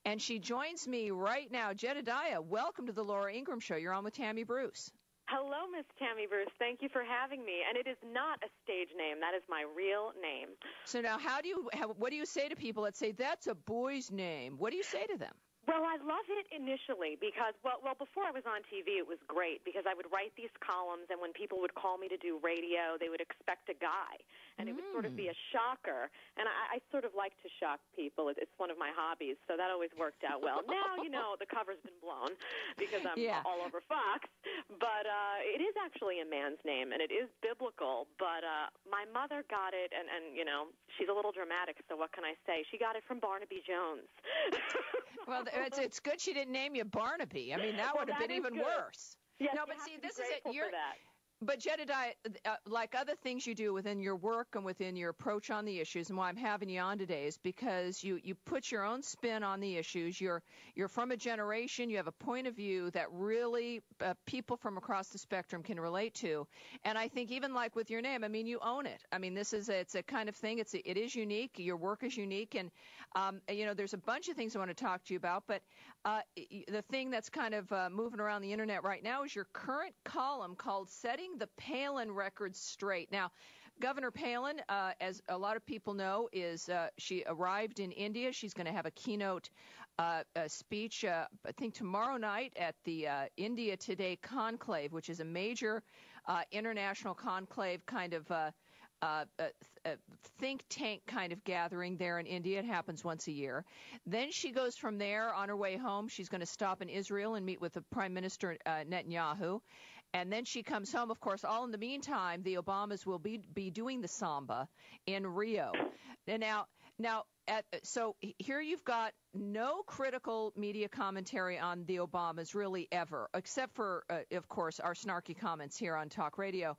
And she joins me right now. Jedediah, welcome to the Laura Ingraham Show. You're on with Tammy Bruce. Hello, Miss Tammy Bruce. Thank you for having me. And it is not a stage name. That is my real name. So now what do you say to people that say, that's a boy's name? What do you say to them? Well, I love it initially because, well, before I was on TV, it was great because I would write these columns, and when people would call me to do radio, they would expect a guy, and it would sort of be a shocker. And I sort of like to shock people. It's one of my hobbies, so that always worked out well. Now, the cover's been blown because I'm all over Fox, but it is actually a man's name, and it is biblical, but my mother got it, and she's a little dramatic, so what can I say? She got it from Barnaby Jones. Well, it's good she didn't name you Barnaby. I mean, that would have been even worse. Yes, no, but see, this is it. For that. But Jedediah, like other things you do within your work and within your approach on the issues, and why I'm having you on today is because you put your own spin on the issues. You're from a generation, you have a point of view that really people from across the spectrum can relate to. And I think even like with your name, I mean, you own it. I mean, it's a kind of thing. It is unique. Your work is unique, and there's a bunch of things I want to talk to you about. But the thing that's kind of moving around the internet right now is your current column called "Setting the Palin Record Straight." Now, Governor Palin, as a lot of people know, she arrived in India. She's going to have a keynote speech, I think, tomorrow night at the India Today Conclave, which is a major international conclave kind of think tank kind of gathering there in India. It happens once a year. Then she goes from there on her way home. She's going to stop in Israel and meet with the Prime Minister Netanyahu. And then she comes home. Of course, all in the meantime, the Obamas will be doing the samba in Rio. And so here you've got no critical media commentary on the Obamas really ever, except for, of course, our snarky comments here on talk radio.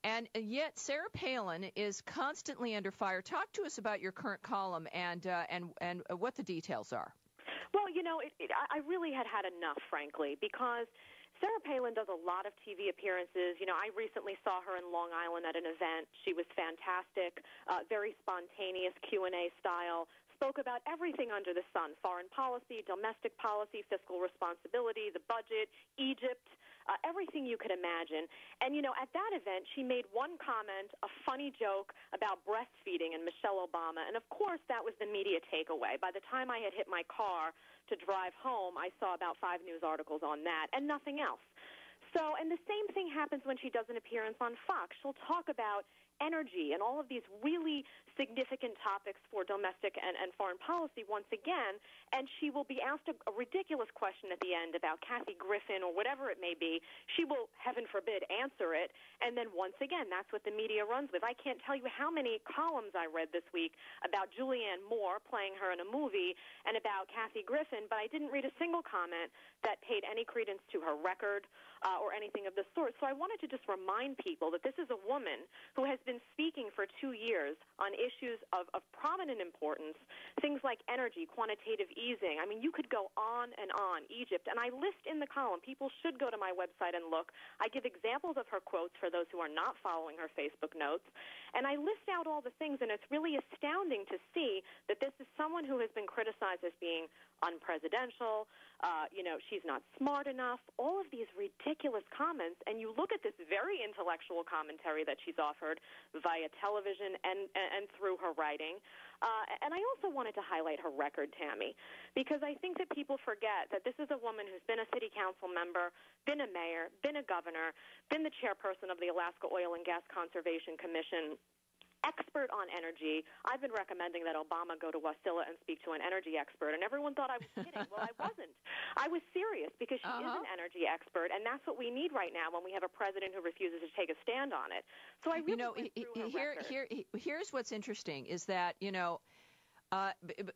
And yet Sarah Palin is constantly under fire. Talk to us about your current column and what the details are. Well, I really had enough, frankly, because Sarah Palin does a lot of TV appearances. I recently saw her in Long Island at an event. She was fantastic, very spontaneous Q&A style, spoke about everything under the sun: foreign policy, domestic policy, fiscal responsibility, the budget, Egypt, everything you could imagine. And, at that event, she made one comment, a funny joke about breastfeeding and Michelle Obama. And, of course, that was the media takeaway. By the time I had hit my car to drive home, I saw about 5 news articles on that and nothing else. So, and the same thing happens when she does an appearance on Fox. She'll talk about energy and all of these really significant topics for domestic and foreign policy once again, and she will be asked a ridiculous question at the end about Kathy Griffin or whatever it may be. She will, heaven forbid, answer it, and then once again, that's what the media runs with. I can't tell you how many columns I read this week about Julianne Moore playing her in a movie and about Kathy Griffin, but I didn't read a single comment that paid any credence to her record or anything of the sort. So I wanted to just remind people that this is a woman who has been speaking for 2 years on issues of prominent importance, things like energy, quantitative easing. I mean, you could go on and on, Egypt. And I list in the column, people should go to my website and look. I give examples of her quotes for those who are not following her Facebook notes. And I list out all the things, and it's really astounding to see that this is someone who has been criticized as being unpresidential, she's not smart enough, all of these ridiculous comments. And you look at this very intellectual commentary that she's offered via television and through her writing. And I also wanted to highlight her record, Tammy, because I think that people forget that this is a woman who's been a city council member, been a mayor, been a governor, been the chairperson of the Alaska Oil and Gas Conservation Commission, expert on energy. I've been recommending that Obama go to Wasilla and speak to an energy expert, and everyone thought I was kidding. Well, I wasn't. I was serious because she is an energy expert, and that's what we need right now when we have a president who refuses to take a stand on it. So I really went through her record. Here's what's interesting is that,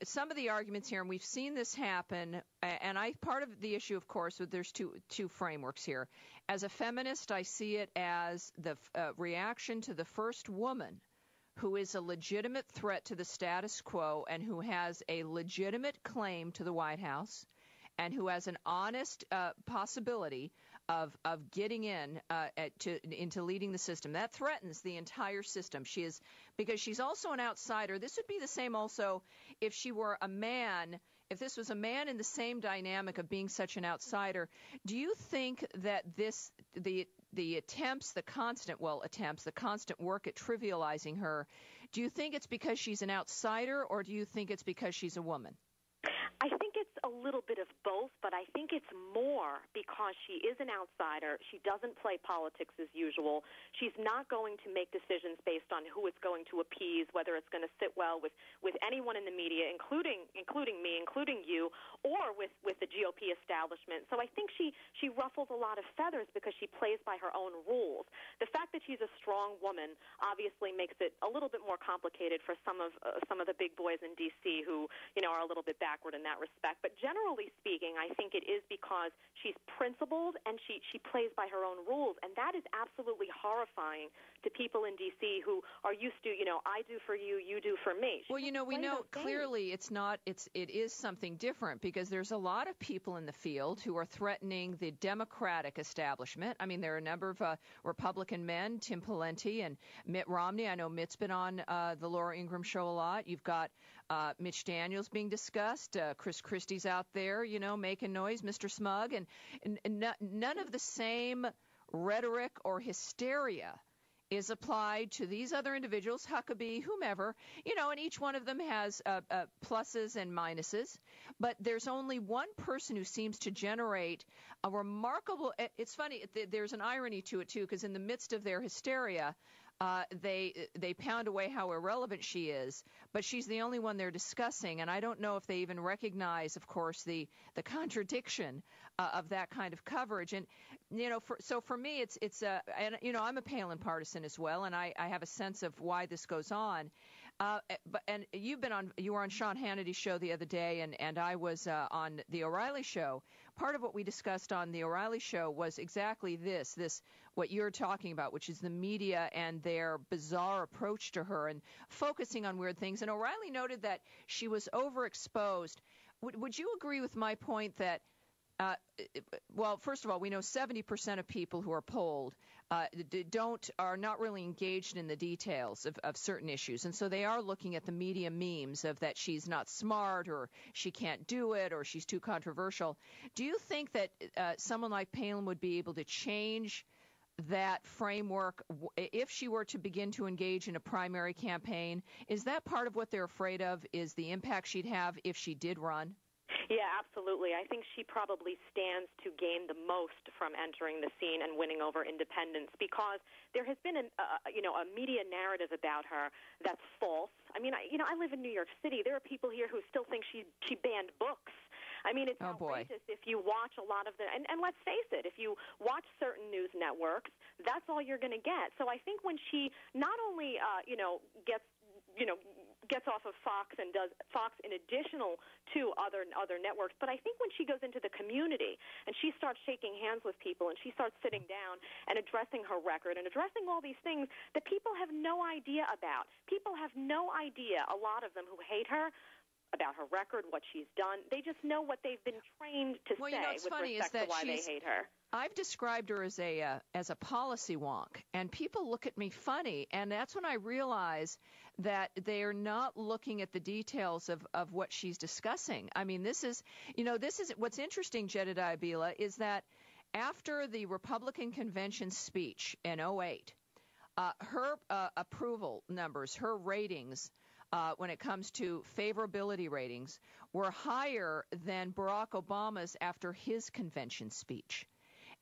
some of the arguments here, and we've seen this happen, and part of the issue, of course, there's two frameworks here. As a feminist, I see it as the reaction to the first woman who is a legitimate threat to the status quo and who has a legitimate claim to the White House and who has an honest possibility of getting into leading the system. That threatens the entire system. Because she's also an outsider. This would be the same also if she were a man if this was a man in the same dynamic of being such an outsider, do you think that the attempts, the constant work at trivializing her, do you think it's because she's an outsider, or do you think it's because she's a woman? I think it's a little bit of both, but I think it's more because she is an outsider. She doesn't play politics as usual. She's not going to make decisions based on who it's going to appease, whether it's going to sit well with anyone in the media, including me, including you, or with the GOP establishment. So I think she ruffles a lot of feathers because she plays by her own rules. The fact that she's a strong woman obviously makes it a little bit more complicated for some of the big boys in D.C. who, are a little bit backward in that respect. But generally speaking, I think it is because she's principled and she plays by her own rules, and that is absolutely horrifying to people in D.C. who are used to, I do for you, you do for me. Well, we know clearly it is something different, because there's a lot of people in the field who are threatening the Democratic establishment. I mean, there are a number of Republican men, Tim Pawlenty and Mitt Romney. I know Mitt's been on the Laura Ingraham show a lot. You've got Mitch Daniels being discussed. Chris Christie's out there, making noise, Mr. Smug, and none of the same rhetoric or hysteria is applied to these other individuals, Huckabee, whomever, and each one of them has pluses and minuses. But there's only one person who seems to generate a remarkable – it's funny, there's an irony to it, too, because in the midst of their hysteria, they pound away how irrelevant she is, but she's the only one they're discussing, and I don't know if they even recognize, of course, the contradiction of that kind of coverage. And so for me, it's I'm a Palin partisan as well, and I have a sense of why this goes on. And you were on Sean Hannity's show the other day, and I was on the O'Reilly show. Part of what we discussed on the O'Reilly show was exactly this what you're talking about, which is the media and their bizarre approach to her and focusing on weird things. And O'Reilly noted that she was overexposed. Would you agree with my point that, well, first of all, we know 70% of people who are polled are not really engaged in the details of certain issues. And so they are looking at the media memes of that she's not smart, or she can't do it, or she's too controversial. Do you think that someone like Palin would be able to change that framework if she were to begin to engage in a primary campaign? Is that part of what they're afraid of, is the impact she'd have if she did run? Yeah, absolutely. I think she probably stands to gain the most from entering the scene and winning over independents, because there has been a media narrative about her that's false. I mean, I live in New York City. There are people here who still think she banned books. I mean, it's outrageous if you watch a lot of and let's face it, if you watch certain news networks, that's all you're going to get. So I think when she not only, gets off of Fox and does Fox in additional to other networks, but I think when she goes into the community and she starts shaking hands with people and she starts sitting down and addressing her record and addressing all these things that people have no idea about. People have no idea, a lot of them who hate her, about her record, what she's done. They just know what they've been trained to say with respect to why they hate her. I've described her as a policy wonk, and people look at me funny, and that's when I realize that they are not looking at the details of what she's discussing. I mean, this is what's interesting, Jedediah Bila, is that after the Republican convention speech in 2008, her approval numbers, her ratings, when it comes to favorability ratings, were higher than Barack Obama's after his convention speech.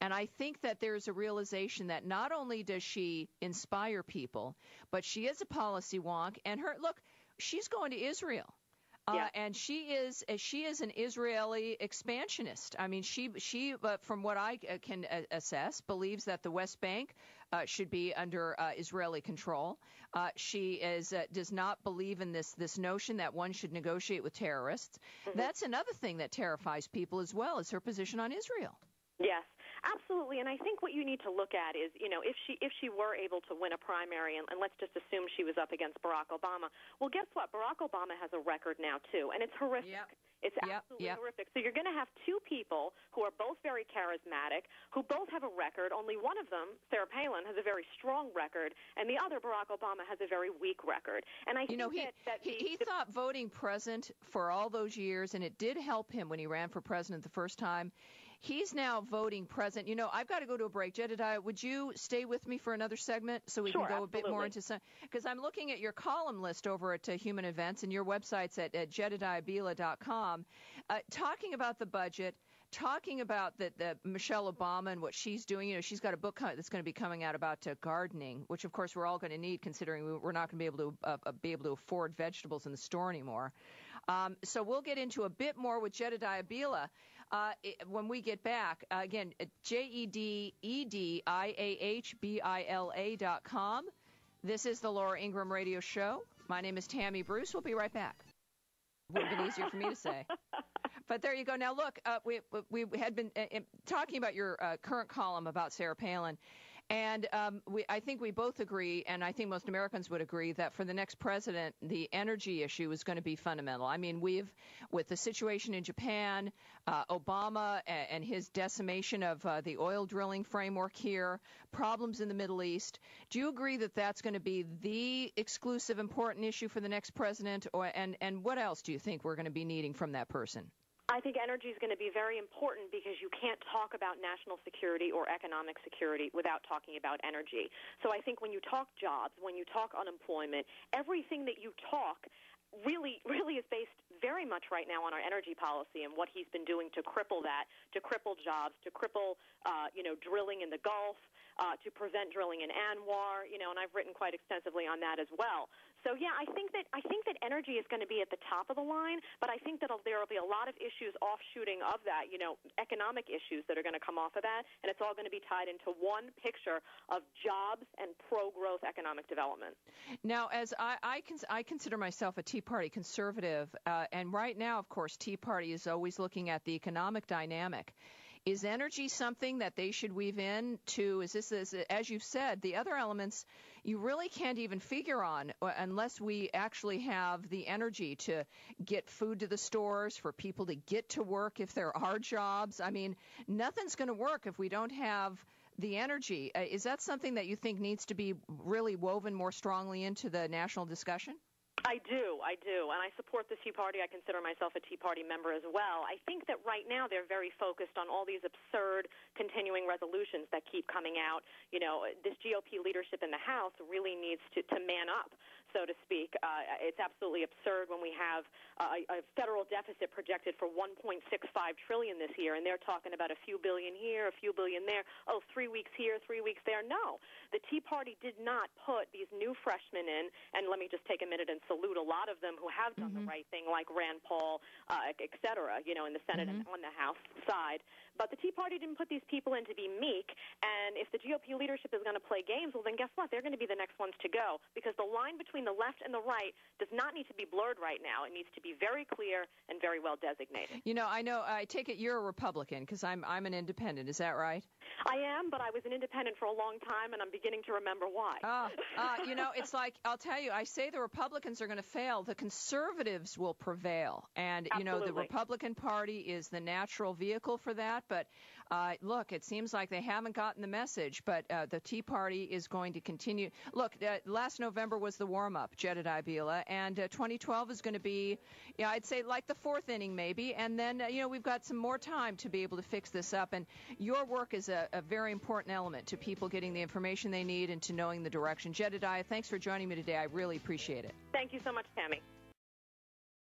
And I think that there's a realization that not only does she inspire people, but she is a policy wonk. And she's going to Israel. And she is an Israeli expansionist. I mean, she from what I can assess, believes that the West Bank should be under Israeli control. She does not believe in this notion that one should negotiate with terrorists. Mm-hmm. That's another thing that terrifies people as well, is her position on Israel. Yes. Absolutely, and I think what you need to look at is, if she were able to win a primary, and let's just assume she was up against Barack Obama, well, guess what? Barack Obama has a record now, too, and it's horrific. Yep. It's absolutely horrific. So you're going to have two people who are both very charismatic, who both have a record. Only one of them, Sarah Palin, has a very strong record, and the other, Barack Obama, has a very weak record. And I think he thought voting present for all those years, and it did help him when he ran for president the first time. He's now voting present. I've got to go to a break. Jedediah, would you stay with me for another segment so we can go absolutely. a bit more into some? Because I'm looking at your column list over at Human Events, and your website's at JedediahBila.com, talking about the budget, talking about the Michelle Obama and what she's doing. She's got a book that's going to be coming out about gardening, which, of course, we're all going to need considering we're not going to be able to afford vegetables in the store anymore. So we'll get into a bit more with Jedediah Bila when we get back. Again, JEDEDIAHBILA.com. This is the Laura Ingraham Radio Show. My name is Tammy Bruce. We'll be right back. Would have been easier for me to say. But there you go. Now, look, we had been talking about your current column about Sarah Palin. And I think we both agree, and I think most Americans would agree, that for the next president, the energy issue is going to be fundamental. I mean, with the situation in Japan, Obama and his decimation of the oil drilling framework here, problems in the Middle East. Do you agree that that's going to be the exclusive important issue for the next president? And what else do you think we're going to be needing from that person? I think energy is going to be very important because you can't talk about national security or economic security without talking about energy. So I think when you talk jobs, when you talk unemployment, everything that you talk really is based very much right now on our energy policy and what he's been doing to cripple that, to cripple jobs, to cripple drilling in the Gulf, to prevent drilling in Anwar, and I've written quite extensively on that as well. So yeah, I think that energy is going to be at the top of the line, but I think that there will be a lot of issues offshooting of that, economic issues that are going to come off of that, and it's all going to be tied into one picture of jobs and pro-growth economic development. Now, as I consider myself a Tea Party conservative, and right now, of course, Tea Party is always looking at the economic dynamic. Is energy something that they should weave in to? Is this, as you've said, the other elements you really can't even figure on unless we actually have the energy to get food to the stores, for people to get to work if there are jobs. I mean, nothing's going to work if we don't have the energy. Is that something that you think needs to be really woven more strongly into the national discussion? I do, and I support the Tea Party. I consider myself a Tea Party member as well. I think that right now they're very focused on all these absurd continuing resolutions that keep coming out. This GOP leadership in the House really needs to man up, so to speak. It's absolutely absurd when we have a federal deficit projected for $1.65 trillion this year, and they're talking about a few billion here, a few billion there. 3 weeks here, 3 weeks there. No, the Tea Party did not put these new freshmen in, and let me just take a minute and salute a lot of them who have done the right thing, like Rand Paul, et cetera, in the Senate and on the House side. But the Tea Party didn't put these people in to be meek, and if the GOP leadership is going to play games, well, then guess what? They're going to be the next ones to go, because the line between the left and the right does not need to be blurred right now. It needs to be very clear and very well designated. I take it you're a Republican, because I'm an independent. Is that right? I am, but I was an independent for a long time, and I'm beginning to remember why. It's like, I'll tell you, I say the Republicans are going to fail. The conservatives will prevail. And, the Republican Party is the natural vehicle for that. But, look, it seems like they haven't gotten the message. But the Tea Party is going to continue. Look, last November was the warm-up, Jedediah Bila, and 2012 is going to be, I'd say like the fourth inning maybe. And then, we've got some more time to be able to fix this up. And your work is a very important element to people getting the information they need and to knowing the direction. Jedediah, thanks for joining me today. I really appreciate it. Thank you so much, Tammy.